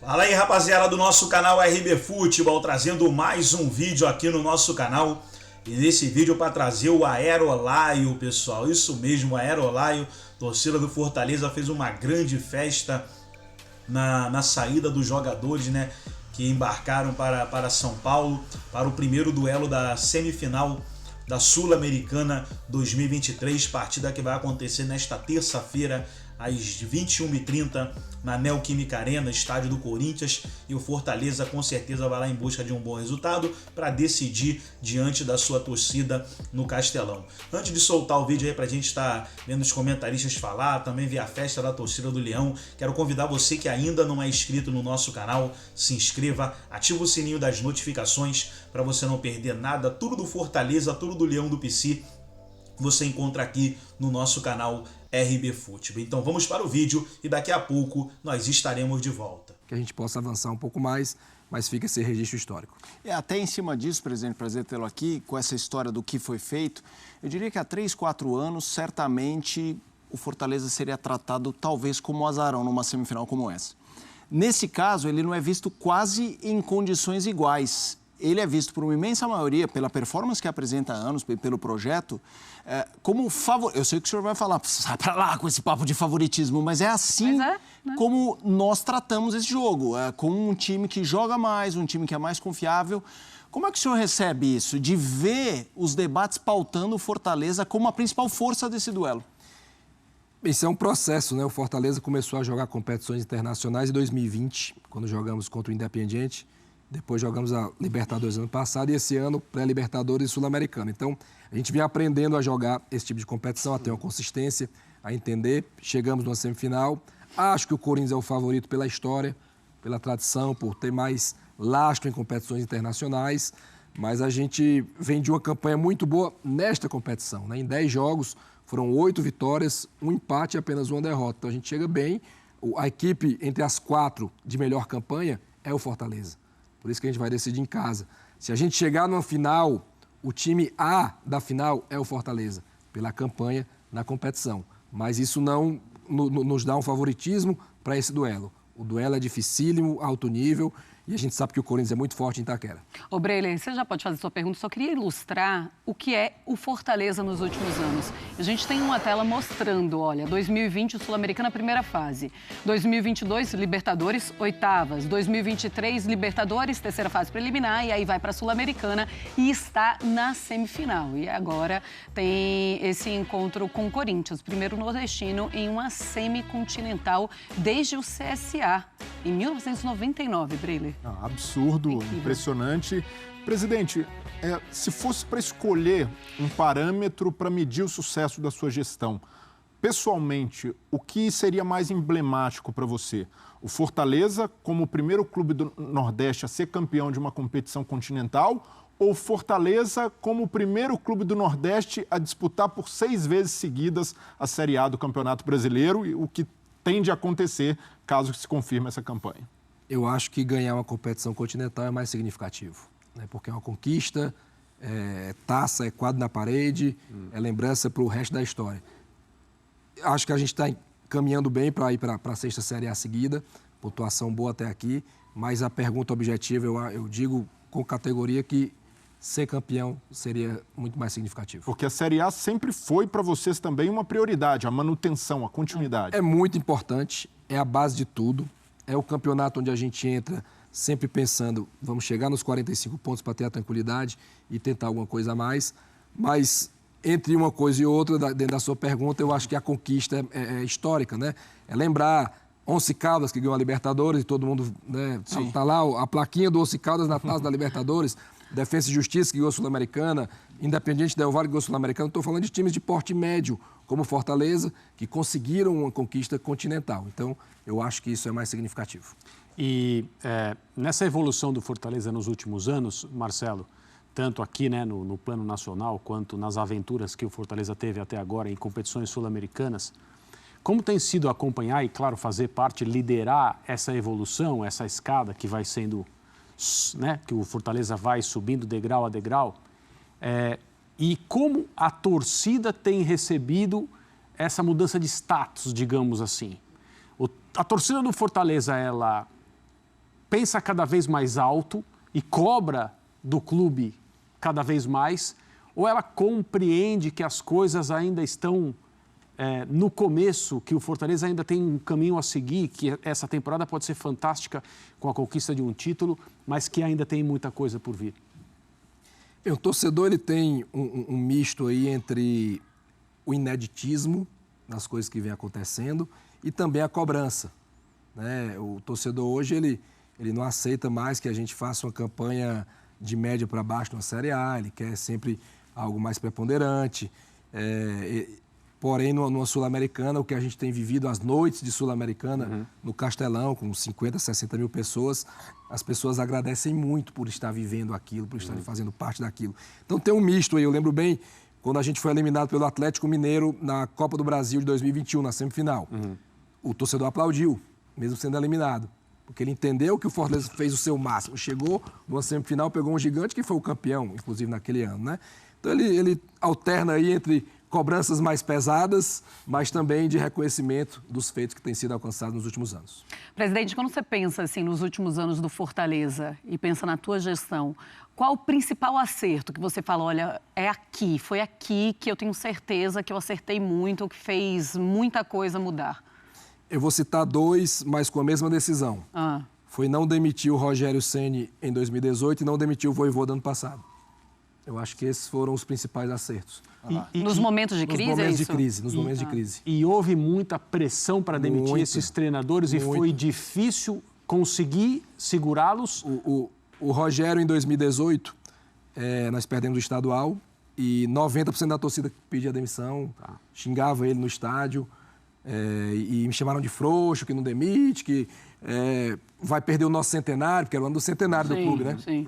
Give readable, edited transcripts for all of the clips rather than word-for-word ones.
Fala aí, rapaziada do nosso canal RB Futebol, trazendo mais um vídeo aqui no nosso canal. E nesse vídeo para trazer o Aerolaio, pessoal. Isso mesmo, o Aerolaio, torcida do Fortaleza, fez uma grande festa na saída dos jogadores, né? Que embarcaram para São Paulo, para o primeiro duelo da semifinal da Sul-Americana 2023, partida que vai acontecer nesta terça-feira, às 21h30, na Neoquímica Arena, estádio do Corinthians, e o Fortaleza com certeza vai lá em busca de um bom resultado para decidir diante da sua torcida no Castelão. Antes de soltar o vídeo aí pra gente estar vendo os comentaristas falar, também ver a festa da torcida do Leão, quero convidar você que ainda não é inscrito no nosso canal, se inscreva, ativa o sininho das notificações para você não perder nada, tudo do Fortaleza, tudo do Leão do PC, você encontra aqui no nosso canal RB Futebol. Então vamos para o vídeo e daqui a pouco nós estaremos de volta. Que a gente possa avançar um pouco mais, mas fica esse registro histórico. Até em cima disso, presidente, prazer tê-lo aqui, com essa história do que foi feito, eu diria que há 3, 4 anos, certamente, o Fortaleza seria tratado talvez como azarão numa semifinal como essa. Nesse caso, ele não é visto quase em condições iguais. Ele é visto por uma imensa maioria, pela performance que apresenta há anos, pelo projeto, como favorito. Eu sei que o senhor vai falar, sai pra lá com esse papo de favoritismo, mas é assim né? Como nós tratamos esse jogo, com um time que joga mais, um time que é mais confiável. Como é que o senhor recebe isso, de ver os debates pautando o Fortaleza como a principal força desse duelo? Isso é um processo, né? O Fortaleza começou a jogar competições internacionais em 2020, quando jogamos contra o Independiente. Depois jogamos a Libertadores ano passado e esse ano pré-Libertadores e Sul-Americana. Então, a gente vem aprendendo a jogar esse tipo de competição, a ter uma consistência, a entender. Chegamos numa semifinal. Acho que o Corinthians é o favorito pela história, pela tradição, por ter mais lastro em competições internacionais. Mas a gente vem de uma campanha muito boa nesta competição, né? Em 10 jogos, foram 8 vitórias, 1 empate e apenas 1 derrota. Então, a gente chega bem. A equipe entre as 4 de melhor campanha é o Fortaleza. Por isso que a gente vai decidir em casa. Se a gente chegar numa final, o time A da final é o Fortaleza, pela campanha na competição. Mas isso não nos dá um favoritismo para esse duelo. O duelo é dificílimo, alto nível, e a gente sabe que o Corinthians é muito forte em Itaquera. Ô, Breyle, você já pode fazer sua pergunta, só queria ilustrar o que é o Fortaleza nos últimos anos. A gente tem uma tela mostrando, olha, 2020, Sul-Americana, primeira fase. 2022, Libertadores, oitavas. 2023, Libertadores, terceira fase preliminar, e aí vai para a Sul-Americana e está na semifinal. E agora tem esse encontro com o Corinthians, primeiro nordestino em uma semicontinental desde o CSA, em 1999, Breyle. Absurdo, impressionante. Presidente, se fosse para escolher um parâmetro para medir o sucesso da sua gestão, pessoalmente, o que seria mais emblemático para você? O Fortaleza como o primeiro clube do Nordeste a ser campeão de uma competição continental ou Fortaleza como o primeiro clube do Nordeste a disputar por 6 vezes seguidas a Série A do Campeonato Brasileiro, e o que tende a acontecer caso se confirme essa campanha? Eu acho que ganhar uma competição continental é mais significativo, né? Porque é uma conquista, taça, é quadro na parede, é lembrança para o resto da história. Acho que a gente está caminhando bem para ir para a 6ª Série A seguida, pontuação boa até aqui, mas a pergunta objetiva, eu digo com categoria que ser campeão seria muito mais significativo. Porque a Série A sempre foi para vocês também uma prioridade, a manutenção, a continuidade. É muito importante, é a base de tudo. É o campeonato onde a gente entra sempre pensando, vamos chegar nos 45 pontos para ter a tranquilidade e tentar alguma coisa a mais. Mas entre uma coisa e outra, dentro da sua pergunta, eu acho que a conquista é histórica, né? É lembrar Once Caldas, que ganhou a Libertadores, e todo mundo, né, tá lá a plaquinha do Once Caldas na taça da Libertadores, Defensa e Justiça, que ganhou a Sul-Americana, Independiente Del Valle, que ganhou a Sul-Americana. Estou falando de times de porte médio, como Fortaleza, que conseguiram uma conquista continental. Então, eu acho que isso é mais significativo. E nessa evolução do Fortaleza nos últimos anos, Marcelo, tanto aqui, né, no plano nacional, quanto nas aventuras que o Fortaleza teve até agora em competições sul-americanas, como tem sido acompanhar e, claro, fazer parte, liderar essa evolução, essa escada que vai sendo, né, que o Fortaleza vai subindo degrau a degrau, e como a torcida tem recebido essa mudança de status, digamos assim. A torcida do Fortaleza, ela pensa cada vez mais alto e cobra do clube cada vez mais, ou ela compreende que as coisas ainda estão no começo, que o Fortaleza ainda tem um caminho a seguir, que essa temporada pode ser fantástica com a conquista de um título, mas que ainda tem muita coisa por vir? O torcedor ele tem um misto aí entre o ineditismo das coisas que vem acontecendo e também a cobrança, né? O torcedor hoje ele não aceita mais que a gente faça uma campanha de média para baixo na Série A, ele quer sempre algo mais preponderante. Porém, numa Sul-Americana, o que a gente tem vivido, as noites de Sul-Americana, no Castelão, com 50, 60 mil pessoas, as pessoas agradecem muito por estar vivendo aquilo, por estarem fazendo parte daquilo. Então tem um misto aí, eu lembro bem, quando a gente foi eliminado pelo Atlético Mineiro na Copa do Brasil de 2021, na semifinal. O torcedor aplaudiu, mesmo sendo eliminado, porque ele entendeu que o Fortaleza fez o seu máximo. Chegou numa semifinal, pegou um gigante que foi o campeão, inclusive naquele ano, né? Então ele alterna aí entre cobranças mais pesadas, mas também de reconhecimento dos feitos que têm sido alcançados nos últimos anos. Presidente, quando você pensa assim nos últimos anos do Fortaleza e pensa na tua gestão, qual o principal acerto que você fala, olha, foi aqui que eu tenho certeza que eu acertei muito, que fez muita coisa mudar? Eu vou citar dois, mas com a mesma decisão. Foi não demitir o Rogério Ceni em 2018 e não demitir o Vojvoda ano passado. Eu acho que esses foram os principais acertos. Nos momentos de crise, nos momentos de crise. E houve muita pressão para demitir esses treinadores e foi difícil conseguir segurá-los? O Rogério, em 2018, nós perdemos o estadual e 90% da torcida pedia demissão, xingava ele no estádio e me chamaram de frouxo, que não demite, que vai perder o nosso centenário, porque era o ano do centenário do clube, né? Sim.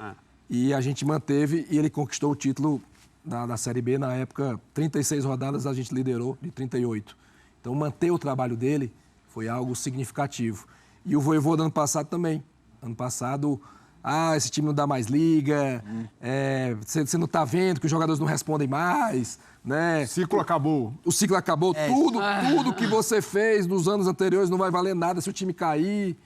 E a gente manteve e ele conquistou o título da Série B. Na época, 36 rodadas a gente liderou de 38. Então, manter o trabalho dele foi algo significativo. E o Vojvoda ano passado também. Ano passado, esse time não dá mais liga, você não está vendo que os jogadores não respondem mais, né? O ciclo acabou. O ciclo acabou. Tudo que você fez nos anos anteriores não vai valer nada se o time cair.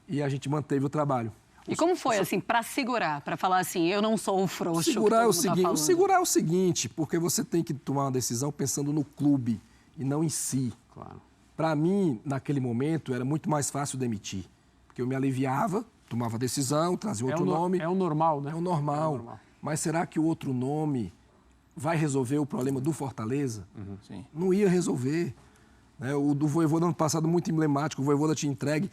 E a gente manteve o trabalho. E como foi, assim, para segurar, para falar assim, eu não sou o frouxo? Segurar é o seguinte, porque você tem que tomar uma decisão pensando no clube e não em si. Claro. Para mim, naquele momento, era muito mais fácil demitir, porque eu me aliviava, tomava decisão, trazia outro nome. É o normal, né? É o normal. Mas será que o outro nome vai resolver o problema do Fortaleza? Sim. Não ia resolver. Né? O do Vojvoda ano passado, muito emblemático, o Vojvoda tinha entregue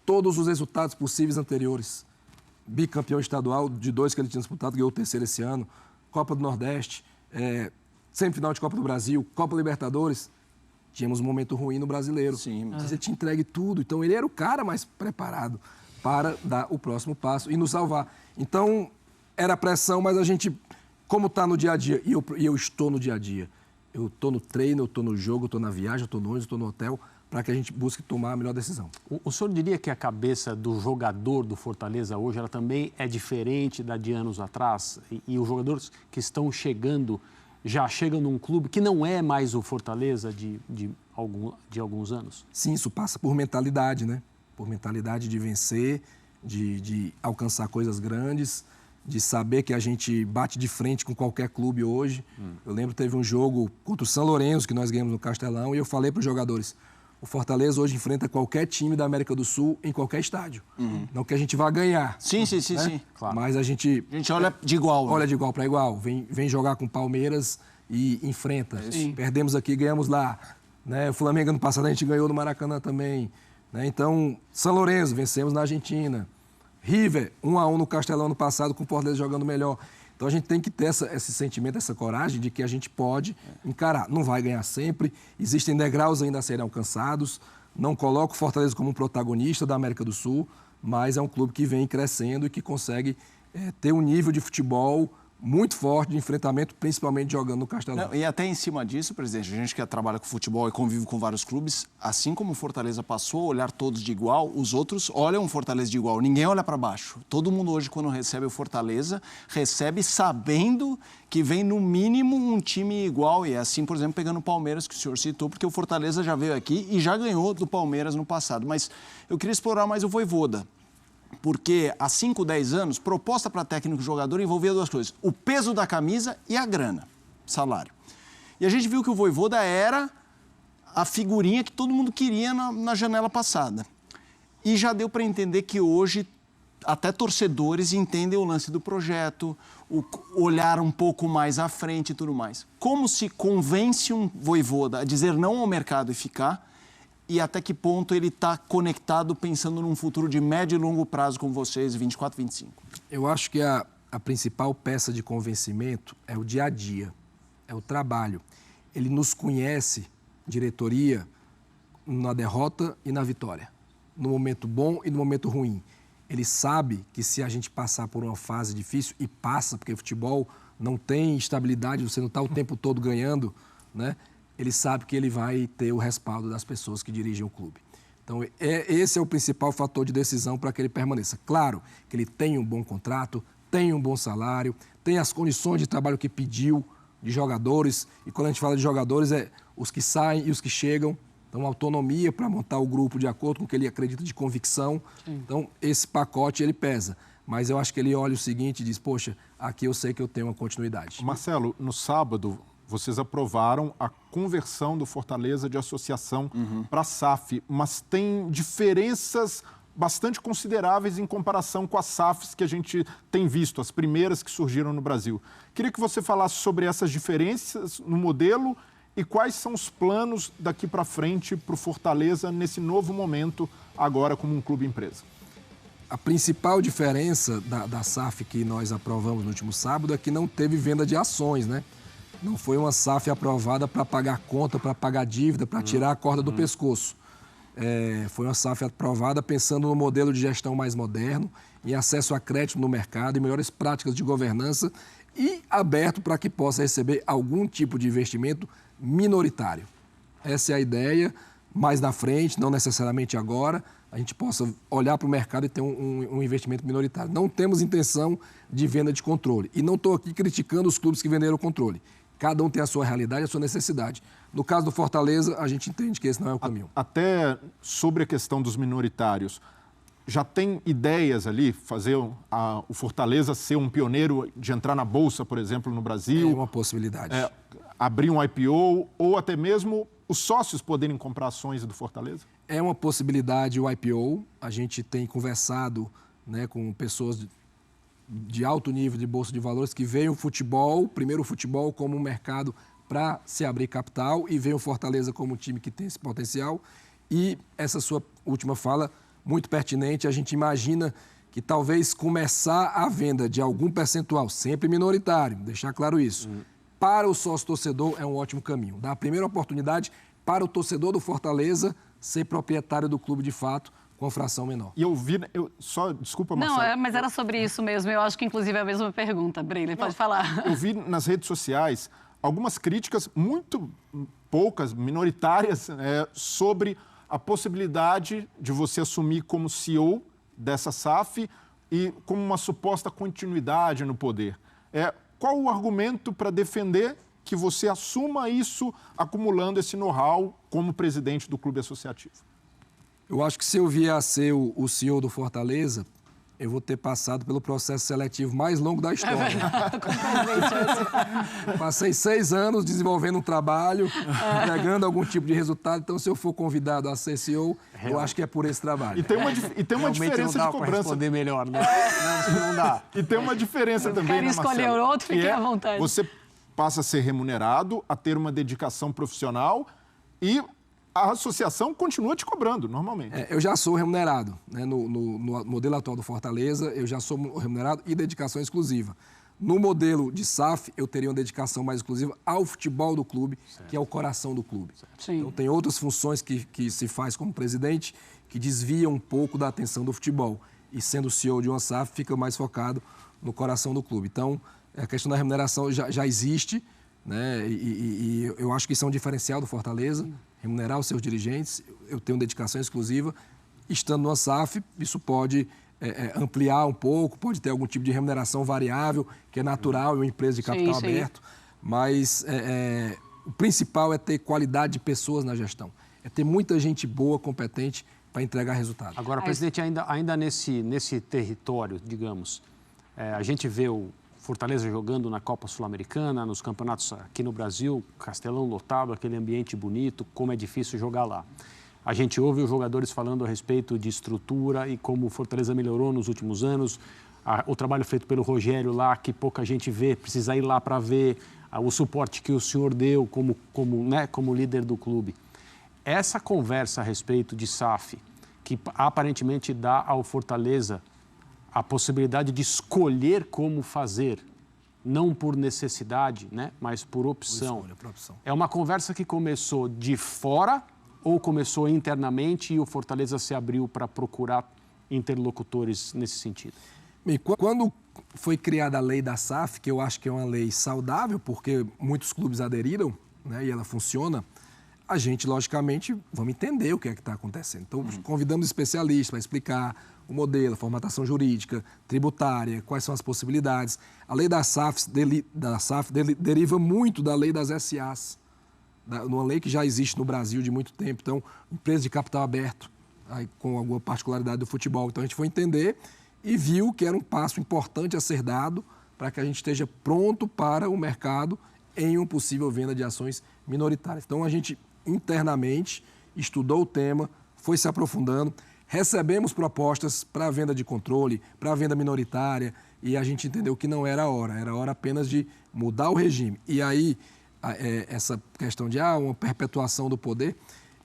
todos os resultados possíveis anteriores. Bicampeão estadual de 2 que ele tinha disputado, ganhou o 3º esse ano, Copa do Nordeste, semifinal de Copa do Brasil, Copa Libertadores. Tínhamos um momento ruim no Brasileiro. Sim. Mas ele tinha entregue tudo. Então, ele era o cara mais preparado para dar o próximo passo e nos salvar. Então, era pressão, mas a gente, como está no dia a dia, e eu estou no dia a dia, eu estou no treino, eu estou no jogo, eu estou na viagem, eu estou no ônibus, eu estou no hotel, para que a gente busque tomar a melhor decisão. O senhor diria que a cabeça do jogador do Fortaleza hoje ela também é diferente da de anos atrás? E os jogadores que estão chegando, já chegam num clube que não é mais o Fortaleza de alguns anos? Sim, isso passa por mentalidade, né? Por mentalidade de vencer, de alcançar coisas grandes, de saber que a gente bate de frente com qualquer clube hoje. Eu lembro que teve um jogo contra o São Lourenço, que nós ganhamos no Castelão, e eu falei para os jogadores, o Fortaleza hoje enfrenta qualquer time da América do Sul em qualquer estádio. Não que a gente vá ganhar. Sim. Claro. Mas a gente olha de igual. Olha de igual para igual. Vem jogar com o Palmeiras e enfrenta. Perdemos aqui, ganhamos lá. Né? O Flamengo ano passado a gente ganhou no Maracanã também. Né? Então, São Lourenço, vencemos na Argentina. River, 1-1 no Castelão ano passado, com o Fortaleza jogando melhor. Então, a gente tem que ter esse sentimento, essa coragem de que a gente pode encarar. Não vai ganhar sempre, existem degraus ainda a serem alcançados. Não coloco o Fortaleza como um protagonista da América do Sul, mas é um clube que vem crescendo e que consegue ter um nível de futebol muito forte de enfrentamento, principalmente jogando no Castelão. E até em cima disso, presidente, a gente que trabalha com futebol e convive com vários clubes, assim como o Fortaleza passou a olhar todos de igual, os outros olham o Fortaleza de igual, ninguém olha para baixo. Todo mundo hoje, quando recebe o Fortaleza, recebe sabendo que vem no mínimo um time igual, e é assim, por exemplo, pegando o Palmeiras, que o senhor citou, porque o Fortaleza já veio aqui e já ganhou do Palmeiras no passado. Mas eu queria explorar mais o Vojvoda. Porque há 5, 10 anos, proposta para técnico e jogador envolvia duas coisas: o peso da camisa e a grana, salário. E a gente viu que o Vojvoda era a figurinha que todo mundo queria na janela passada. E já deu para entender que hoje até torcedores entendem o lance do projeto, olhar um pouco mais à frente e tudo mais. Como se convence um Vojvoda a dizer não ao mercado e ficar, e até que ponto ele está conectado pensando num futuro de médio e longo prazo com vocês, 24, 25? Eu acho que a principal peça de convencimento é o dia a dia, é o trabalho. Ele nos conhece, diretoria, na derrota e na vitória, no momento bom e no momento ruim. Ele sabe que se a gente passar por uma fase difícil, e passa, porque futebol não tem estabilidade, você não está o tempo todo ganhando, né? Ele sabe que ele vai ter o respaldo das pessoas que dirigem o clube. Então, esse é o principal fator de decisão para que ele permaneça. Claro que ele tem um bom contrato, tem um bom salário, tem as condições de trabalho que pediu de jogadores, e quando a gente fala de jogadores, é os que saem e os que chegam. Então, autonomia para montar o grupo de acordo com o que ele acredita de convicção. Sim. Então, esse pacote, ele pesa. Mas eu acho que ele olha o seguinte e diz, poxa, aqui eu sei que eu tenho uma continuidade. Marcelo, no sábado, vocês aprovaram a conversão do Fortaleza de associação para a SAF, mas tem diferenças bastante consideráveis em comparação com as SAFs que a gente tem visto, as primeiras que surgiram no Brasil. Queria que você falasse sobre essas diferenças no modelo e quais são os planos daqui para frente para o Fortaleza nesse novo momento, agora como um clube empresa. A principal diferença da SAF que nós aprovamos no último sábado é que não teve venda de ações, né? Não foi uma SAF aprovada para pagar conta, para pagar dívida, para tirar a corda do pescoço. Foi uma SAF aprovada pensando no modelo de gestão mais moderno, em acesso a crédito no mercado, em melhores práticas de governança e aberto para que possa receber algum tipo de investimento minoritário. Essa é a ideia. Mais na frente, não necessariamente agora, a gente possa olhar para o mercado e ter um investimento minoritário. Não temos intenção de venda de controle. E não estou aqui criticando os clubes que venderam o controle. Cada um tem a sua realidade, a sua necessidade. No caso do Fortaleza, a gente entende que esse não é o caminho. Até sobre a questão dos minoritários, já tem ideias ali, fazer o Fortaleza ser um pioneiro de entrar na Bolsa, por exemplo, no Brasil? É uma possibilidade. Abrir um IPO ou até mesmo os sócios poderem comprar ações do Fortaleza? É uma possibilidade o IPO. A gente tem conversado, né, com pessoas de alto nível de bolsa de valores que veem o futebol, primeiro o futebol como um mercado para se abrir capital e veem o Fortaleza como um time que tem esse potencial. E essa sua última fala, muito pertinente, a gente imagina que talvez começar a venda de algum percentual, sempre minoritário, deixar claro isso, para o sócio-torcedor é um ótimo caminho. Dá a primeira oportunidade para o torcedor do Fortaleza ser proprietário do clube de fato, com fração menor. E desculpa, Marcelo. Não, mas era sobre isso mesmo. Eu acho que, inclusive, é a mesma pergunta. Breyle, pode falar. Eu vi nas redes sociais algumas críticas, muito poucas, minoritárias, sobre a possibilidade de você assumir como CEO dessa SAF e como uma suposta continuidade no poder. Qual o argumento para defender que você assuma isso acumulando esse know-how como presidente do clube associativo? Eu acho que se eu vier a ser o CEO do Fortaleza, eu vou ter passado pelo processo seletivo mais longo da história. Passei 6 anos desenvolvendo um trabalho, entregando algum tipo de resultado. Então, se eu for convidado a ser CEO, eu acho que é por esse trabalho. E tem uma diferença de cobrança. Responder melhor, né? Não dá. E tem uma diferença também, né, Marcelo? Escolher outro, fiquem à vontade. Você passa a ser remunerado, a ter uma dedicação profissional e a associação continua te cobrando, normalmente. Eu já sou remunerado, né? No modelo atual do Fortaleza, eu já sou remunerado e dedicação exclusiva. No modelo de SAF, eu teria uma dedicação mais exclusiva ao futebol do clube, certo, que é o coração do clube. Sim. Então, tem outras funções que se faz como presidente que desviam um pouco da atenção do futebol. E sendo CEO de uma SAF, fica mais focado no coração do clube. Então, a questão da remuneração já existe, né? E eu acho que isso é um diferencial do Fortaleza, remunerar os seus dirigentes. Eu tenho dedicação exclusiva. Estando numa SAF, isso pode ampliar um pouco, pode ter algum tipo de remuneração variável, que é natural em uma empresa de capital aberto. Mas o principal é ter qualidade de pessoas na gestão. É ter muita gente boa, competente, para entregar resultado. Agora, presidente, ainda nesse território, digamos, a gente vê o Fortaleza jogando na Copa Sul-Americana, nos campeonatos aqui no Brasil, Castelão lotado, aquele ambiente bonito, como é difícil jogar lá. A gente ouve os jogadores falando a respeito de estrutura e como o Fortaleza melhorou nos últimos anos, o trabalho feito pelo Rogério lá, que pouca gente vê, precisa ir lá para ver, o suporte que o senhor deu como líder do clube. Essa conversa a respeito de SAF, que aparentemente dá ao Fortaleza a possibilidade de escolher como fazer, não por necessidade, né, mas por opção. É uma conversa que começou de fora ou começou internamente e o Fortaleza se abriu para procurar interlocutores nesse sentido? Bem, quando foi criada a lei da SAF, que eu acho que é uma lei saudável, porque muitos clubes aderiram, né, e ela funciona, a gente, logicamente, vamos entender o que é que está acontecendo. Então, convidamos especialistas para explicar o modelo, a formatação jurídica, tributária, quais são as possibilidades. A lei da SAF deriva muito da lei das SAs, uma lei que já existe no Brasil de muito tempo. Então, empresa de capital aberto, aí, com alguma particularidade do futebol. Então, a gente foi entender e viu que era um passo importante a ser dado para que a gente esteja pronto para o mercado em uma possível venda de ações minoritárias. Então, a gente internamente estudou o tema, foi se aprofundando, recebemos propostas para a venda de controle, para a venda minoritária, e a gente entendeu que não era hora apenas de mudar o regime. E aí, essa questão de uma perpetuação do poder,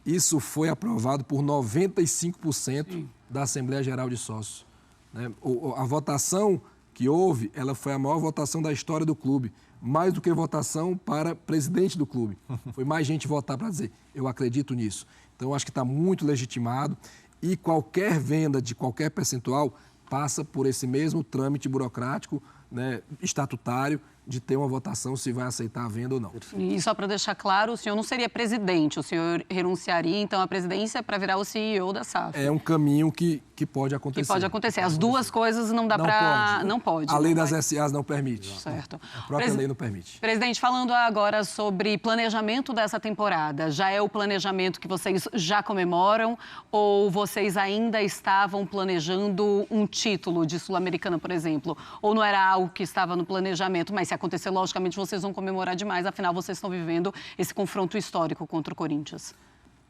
isso foi aprovado por 95% da Assembleia Geral de Sócios. Né? A votação que houve, ela foi a maior votação da história do clube, mais do que votação para presidente do clube. Foi mais gente votar para dizer, eu acredito nisso. Então, acho que está muito legitimado e qualquer venda de qualquer percentual passa por esse mesmo trâmite burocrático, né, estatutário, de ter uma votação se vai aceitar a venda ou não. E só para deixar claro, o senhor não seria presidente, o senhor renunciaria, então, à presidência para virar o CEO da SAF. É um caminho que pode acontecer. Que pode acontecer. As duas coisas não dá para... Não pode. A lei das SAs não permite. Certo. A própria lei não permite. Presidente, falando agora sobre planejamento dessa temporada, já é o planejamento que vocês já comemoram ou vocês ainda estavam planejando um título de Sul-Americana, por exemplo? Ou não era algo que estava no planejamento, mas se acontecer, logicamente, vocês vão comemorar demais, afinal, vocês estão vivendo esse confronto histórico contra o Corinthians.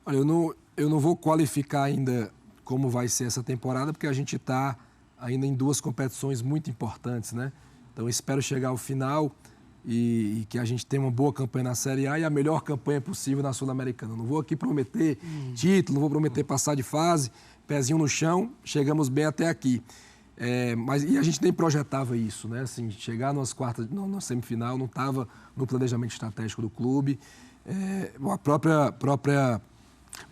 Olha, eu não vou qualificar ainda como vai ser essa temporada, porque a gente está ainda em duas competições muito importantes, né? Então, espero chegar ao final e que a gente tenha uma boa campanha na Série A e a melhor campanha possível na Sul-Americana. Não vou aqui prometer título, não vou prometer passar de fase, pezinho no chão, chegamos bem até aqui. E a gente nem projetava isso, né? Assim, chegar nas quartas, na semifinal, não estava no planejamento estratégico do clube. A própria...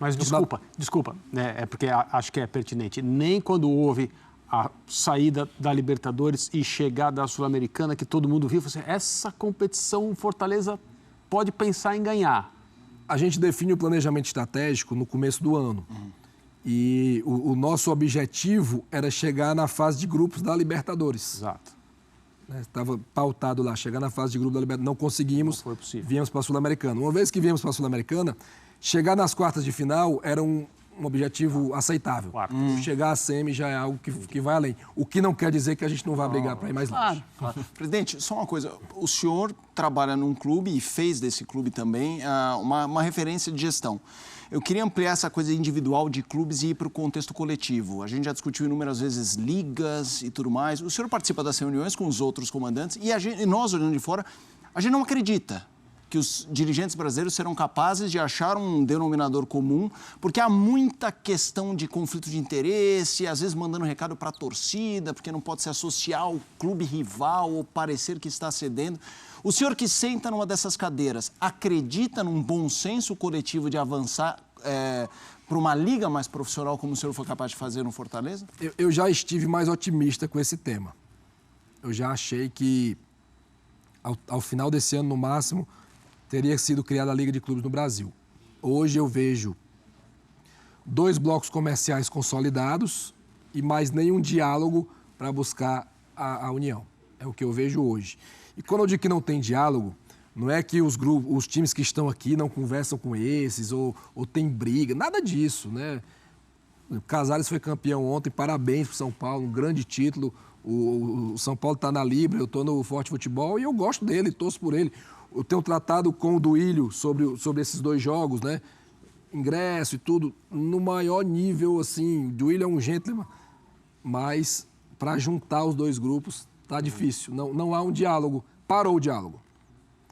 Mas desculpa, né? É porque acho que é pertinente. Nem quando houve a saída da Libertadores e chegada da Sul-Americana, que todo mundo viu, assim, essa competição o Fortaleza pode pensar em ganhar. A gente define o planejamento estratégico no começo do ano. E o nosso objetivo era chegar na fase de grupos da Libertadores. Exato. Estava pautado lá, chegar na fase de grupo da Libertadores. Não conseguimos, não foi possível. Viemos para a Sul-Americana. Uma vez que viemos para a Sul-Americana, chegar nas quartas de final era um objetivo aceitável. Chegar à semi já é algo que vai além. O que não quer dizer que a gente não vai brigar para ir mais longe. Claro. Presidente, só uma coisa. O senhor trabalha num clube e fez desse clube também uma referência de gestão. Eu queria ampliar essa coisa individual de clubes e ir para o contexto coletivo. A gente já discutiu inúmeras vezes ligas e tudo mais. O senhor participa das reuniões com os outros comandantes e nós, olhando de fora, a gente não acredita que os dirigentes brasileiros serão capazes de achar um denominador comum, porque há muita questão de conflito de interesse, às vezes mandando recado para a torcida, porque não pode se associar ao clube rival ou parecer que está cedendo. O senhor que senta numa dessas cadeiras, acredita num bom senso coletivo de avançar para uma liga mais profissional, como o senhor foi capaz de fazer no Fortaleza? Eu já estive mais otimista com esse tema. Eu já achei que, ao final desse ano, no máximo, teria sido criada a Liga de Clubes no Brasil. Hoje eu vejo 2 blocos comerciais consolidados e mais nenhum diálogo para buscar a união. É o que eu vejo hoje. E quando eu digo que não tem diálogo, não é que os times que estão aqui não conversam com esses ou tem briga, nada disso, né? Casares foi campeão ontem, parabéns para o São Paulo, um grande título. O São Paulo está na Libra, eu estou no Forte Futebol e eu gosto dele, torço por ele. Eu tenho tratado com o Duílio sobre esses 2 jogos, né? Ingresso e tudo, no maior nível, assim. O Duílio é um gentleman, mas para juntar os 2 grupos tá difícil. Não há um diálogo. Parou o diálogo.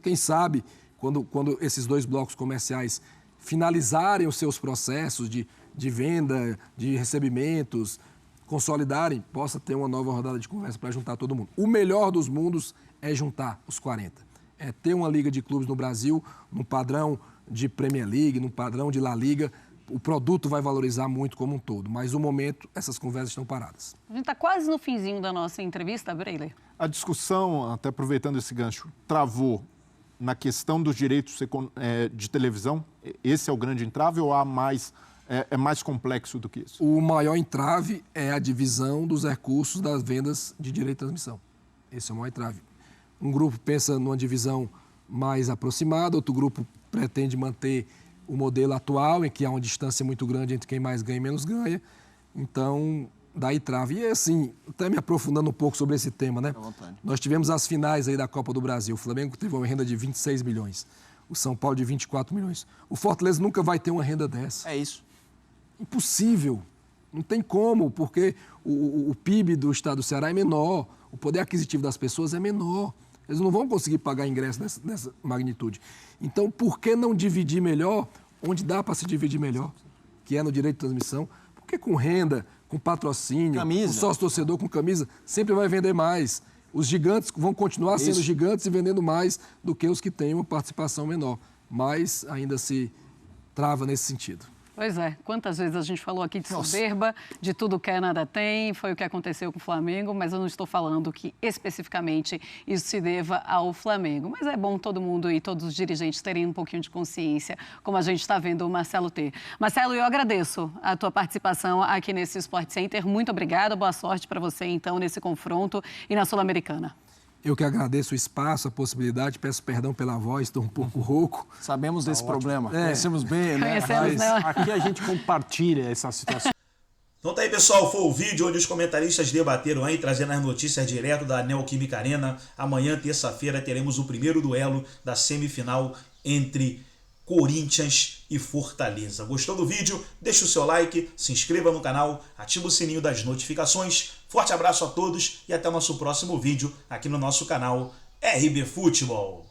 Quem sabe, quando esses 2 blocos comerciais finalizarem os seus processos de venda, de recebimentos, consolidarem, possa ter uma nova rodada de conversa para juntar todo mundo. O melhor dos mundos é juntar os 40. É ter uma liga de clubes no Brasil, num padrão de Premier League, num padrão de La Liga. O produto vai valorizar muito como um todo, mas no momento essas conversas estão paradas. A gente está quase no finzinho da nossa entrevista, Breiley. A discussão, até aproveitando esse gancho, travou na questão dos direitos de televisão. Esse é o grande entrave ou há mais... É mais complexo do que isso? O maior entrave é a divisão dos recursos das vendas de direito de transmissão. Esse é o maior entrave. Um grupo pensa numa divisão mais aproximada, outro grupo pretende manter o modelo atual, em que há uma distância muito grande entre quem mais ganha e menos ganha. Então, daí trave. E assim, até me aprofundando um pouco sobre esse tema, né? Nós tivemos as finais aí da Copa do Brasil. O Flamengo teve uma renda de 26 milhões. O São Paulo de 24 milhões. O Fortaleza nunca vai ter uma renda dessa. É isso. Impossível. Não tem como, porque o PIB do estado do Ceará é menor, o poder aquisitivo das pessoas é menor. Eles não vão conseguir pagar ingresso nessa magnitude. Então, por que não dividir melhor onde dá para se dividir melhor, que é no direito de transmissão? Porque com renda, com patrocínio, com sócio-torcedor, com camisa, sempre vai vender mais. Os gigantes vão continuar sendo gigantes e vendendo mais do que os que têm uma participação menor. Mas ainda se trava nesse sentido. Pois é, quantas vezes a gente falou aqui de soberba, de tudo que nada tem, foi o que aconteceu com o Flamengo, mas eu não estou falando que especificamente isso se deva ao Flamengo. Mas é bom todo mundo e todos os dirigentes terem um pouquinho de consciência, como a gente está vendo o Marcelo ter. Marcelo, eu agradeço a tua participação aqui nesse Sport Center. Muito obrigada, boa sorte para você então nesse confronto e na Sul-Americana. Eu que agradeço o espaço, a possibilidade, peço perdão pela voz, estou um pouco rouco. Sabemos desse problema, conhecemos bem, né? Conhecemos, né? Aqui a gente compartilha essa situação. Então tá aí, pessoal, foi o vídeo onde os comentaristas debateram aí, trazendo as notícias direto da Neoquímica Arena. Amanhã, terça-feira, teremos o primeiro duelo da semifinal entre Corinthians e Fortaleza. Gostou do vídeo? Deixa o seu like, se inscreva no canal, ativa o sininho das notificações. Forte abraço a todos e até o nosso próximo vídeo aqui no nosso canal RB Futebol.